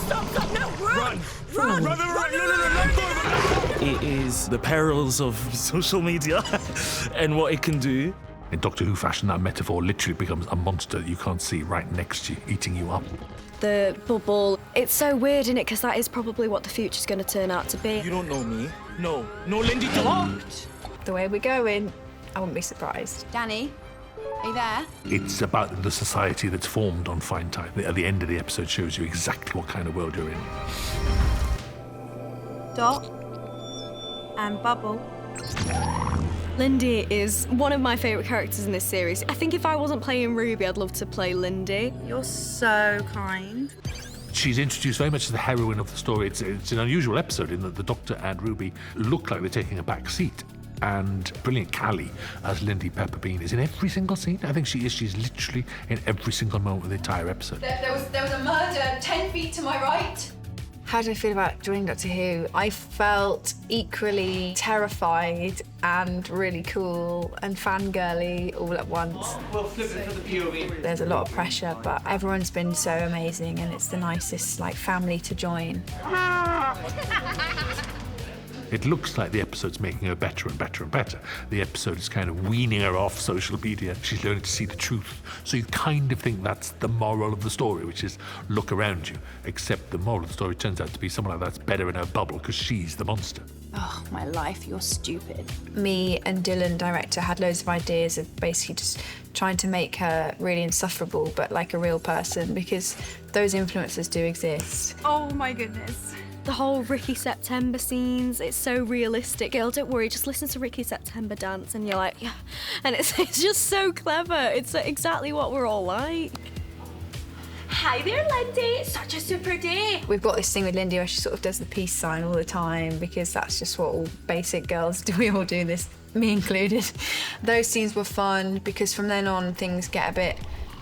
Stop, no, run! Run! No, It is the perils of social media and what it can do. In Doctor Who fashion, that metaphor literally becomes a monster that you can't see right next to you, eating you up. The bubble, it's so weird, isn't it? Because that is probably what the future's going to turn out to be. You don't know me. No, Lindy, don't! The way we're going, I wouldn't be surprised. Danny, are you there? It's about the society that's formed on Fine Time. At the end of the episode shows you exactly what kind of world you're in. Dot and Bubble. Lindy is one of my favourite characters in this series. I think if I wasn't playing Ruby, I'd love to play Lindy. You're so kind. She's introduced very much as the heroine of the story. It's an unusual episode in that the Doctor and Ruby look like they're taking a back seat. And brilliant Callie as Lindy Pepperbean is in every single scene. I think she is. She's literally in every single moment of the entire episode. There was a murder 10 feet to my right. How did I feel about joining Doctor Who? I felt equally terrified and really cool and fangirly all at once. We'll flip it for the POV. There's a lot of pressure, but everyone's been so amazing and it's the nicest family to join. It looks like the episode's making her better and better and better. The episode is kind of weaning her off social media. She's learning to see the truth. So you kind of think that's the moral of the story, which is look around you. Except the moral of the story turns out to be someone like that's better in her bubble because she's the monster. Oh, my life, you're stupid. Me and Dylan, director, had loads of ideas of basically just trying to make her really insufferable, but like a real person, because those influences do exist. Oh my goodness. The whole Ricky September scenes, it's so realistic. Girl, don't worry, just listen to Ricky September dance and you're like, yeah. And it's just so clever. It's exactly what we're all like. Hi there, Lindy. Such a super day. We've got this thing with Lindy where she sort of does the peace sign all the time because that's just what all basic girls do. We all do this, me included. Those scenes were fun because from then on things get a bit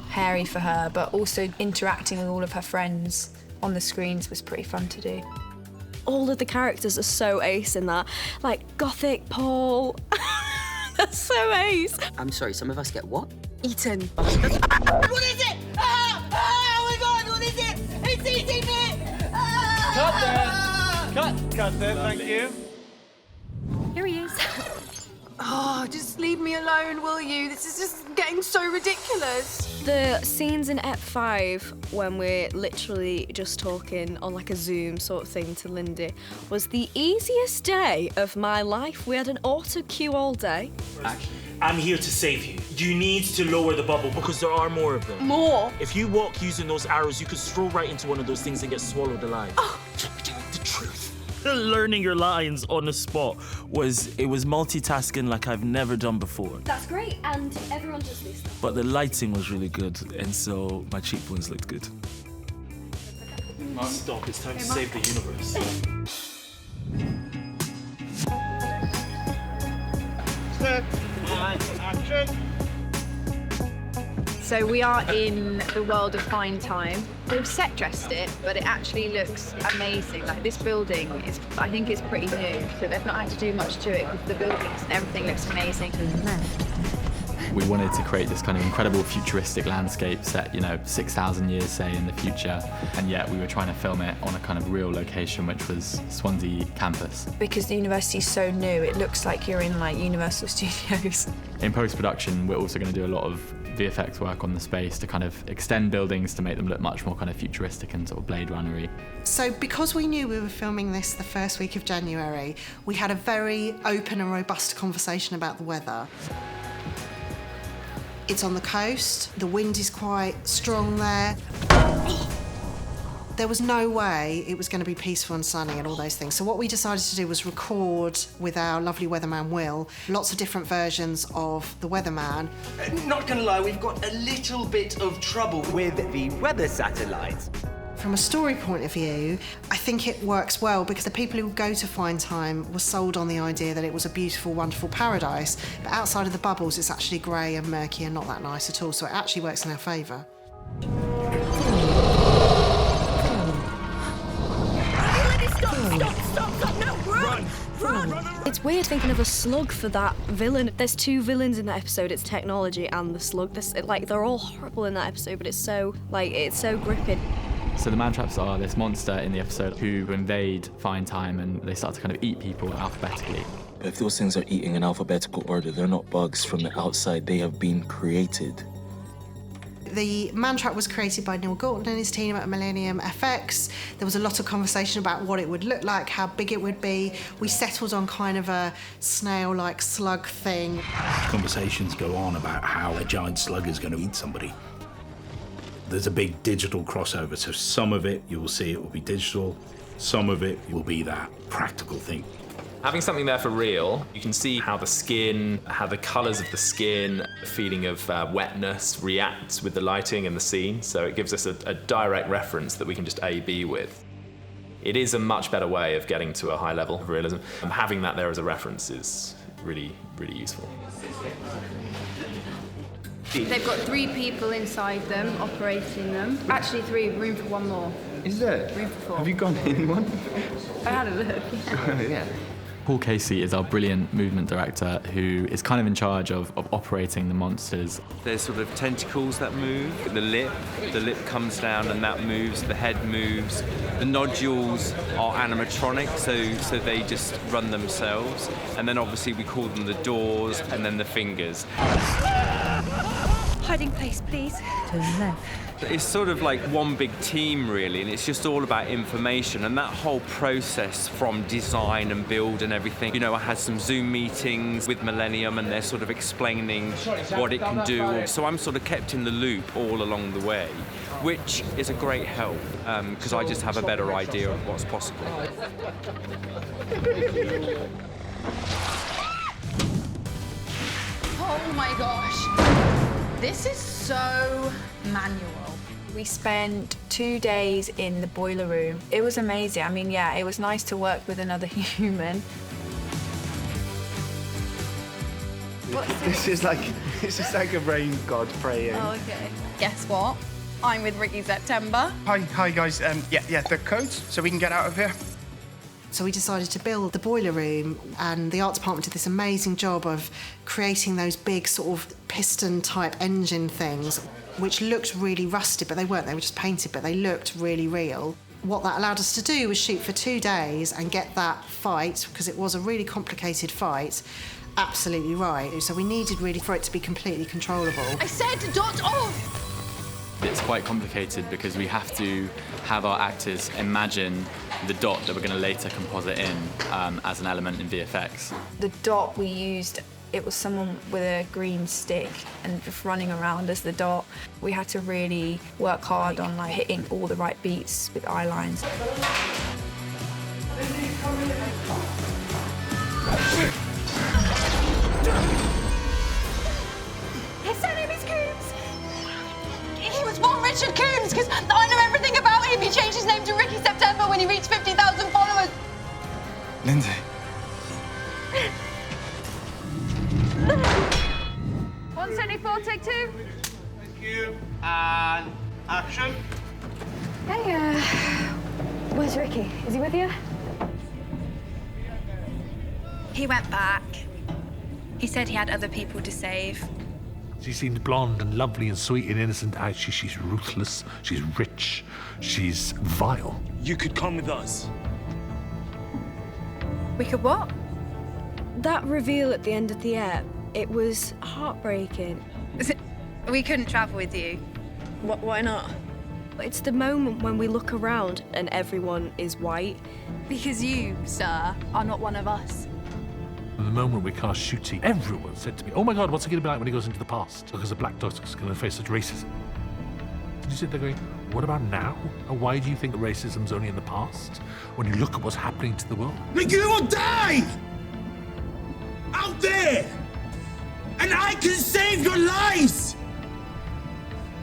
hairy for her, but also interacting with all of her friends on the screens was pretty fun to do. All of the characters are so ace in that. Like Gothic Paul. That's so ace. I'm sorry, some of us get what? Eaten. What is it? Oh my God, what is it? It's eating me. Cut there, thank you. Here he is. Oh, just leave me alone, will you? This is just getting so ridiculous. The scenes in Ep 5 when we're literally just talking on like a Zoom sort of thing to Lindy was the easiest day of my life. We had an auto cue all day. I'm here to save you. You need to lower the bubble because there are more of them. More? If you walk using those arrows, you could stroll right into one of those things and get swallowed alive. Oh. The truth. Learning your lines on the spot was multitasking like I've never done before. That's great, and everyone does this stuff. But the lighting was really good, and so my cheekbones looked good. Stop, it's time to save the universe. Action! So we are in the world of Fine Time. They've set dressed it, but it actually looks amazing. Like this building is, I think it's pretty new, so they've not had to do much to it because the buildings and everything looks amazing. We wanted to create this kind of incredible futuristic landscape set, 6,000 years, say, in the future. And yet we were trying to film it on a kind of real location, which was Swansea campus. Because the university's so new, it looks like you're in like Universal Studios. In post-production, we're also going to do a lot of VFX work on the space to kind of extend buildings to make them look much more kind of futuristic and sort of Blade Runner-y. So because we knew we were filming this the first week of January, we had a very open and robust conversation about the weather. It's on the coast, the wind is quite strong there. There was no way it was going to be peaceful and sunny and all those things. So what we decided to do was record with our lovely weatherman Will, lots of different versions of the weatherman. Not gonna lie, we've got a little bit of trouble with the weather satellites. From a story point of view, I think it works well because the people who go to Fine Time were sold on the idea that it was a beautiful, wonderful paradise. But outside of the bubbles, it's actually grey and murky and not that nice at all. So it actually works in our favour. Stop, no, run! It's weird thinking of a slug for that villain. There's two villains in that episode. It's technology and the slug. They're all horrible in that episode, but it's so gripping. So the man-traps are this monster in the episode who invade Fine Time and they start to kind of eat people alphabetically. If those things are eating in alphabetical order, they're not bugs from the outside. They have been created. The man-trap was created by Neil Gorton and his team at Millennium FX. There was a lot of conversation about what it would look like, how big it would be. We settled on kind of a snail-like slug thing. Conversations go on about how a giant slug is going to eat somebody. There's a big digital crossover, so some of it, you will see it will be digital, some of it will be that practical thing. Having something there for real, you can see how the skin, how the colours of the skin, the feeling of wetness reacts with the lighting and the scene, so it gives us a direct reference that we can just A/B with. It is a much better way of getting to a high level of realism, and having that there as a reference is really, really useful. They've got 3 people inside them, operating them. Actually 3, room for 1 more. Is there? Room for 4. Have you gone in one? I had a look, yeah. Yeah. Paul Casey is our brilliant movement director who is kind of in charge of operating the monsters. There's sort of tentacles that move, the lip comes down and that moves, the head moves. The nodules are animatronic, so they just run themselves. And then obviously we call them the doors and then the fingers. Hiding place, please. To the left. It's sort of like one big team, really, and it's just all about information. And that whole process from design and build and everything, you know, I had some Zoom meetings with Millennium and they're sort of explaining what it can do. So I'm sort of kept in the loop all along the way, which is a great help, because I just have a better idea of what's possible. Oh my gosh. This is so manual. We spent 2 days in the boiler room. It was amazing. I mean, yeah, it was nice to work with another human. This is like a rain god praying. Oh, okay. Guess what? I'm with Ricky September. Hi guys. Yeah, the codes so we can get out of here. So we decided to build the boiler room, and the art department did this amazing job of creating those big sort of piston-type engine things, which looked really rusted, but they weren't. They were just painted, but they looked really real. What that allowed us to do was shoot for 2 days and get that fight, because it was a really complicated fight, absolutely right. So we needed really for it to be completely controllable. I said dot off! It's quite complicated because we have to have our actors imagine the dot that we're going to later composite in as an element in VFX. The dot we used, it was someone with a green stick and just running around as the dot. We had to really work hard on like hitting all the right beats with eye lines. His surname is Coombs. He was born Richard Coombs because I know everything about him. He changed his name to Ricky September when he reached 50,000 followers. Lindsay. 174, take 2. Thank you. And action. Hey, where's Ricky? Is he with you? He went back. He said he had other people to save. She seemed blonde and lovely and sweet and innocent. Actually, she's ruthless, she's rich, she's vile. You could come with us. We could what? That reveal at the end of the ep, it was heartbreaking. We couldn't travel with you. Why not? It's the moment when we look around and everyone is white. Because you, sir, are not one of us. From the moment we cast Shooty, everyone said to me, oh my God, what's it going to be like when he goes into the past? Because a black doctor's going to face such racism. And you sit there going, what about now? And why do you think racism's only in the past? When you look at what's happening to the world. You will die! Out there! And I can save your lives!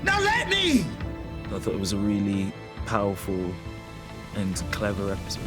Now let me! I thought it was a really powerful and clever episode.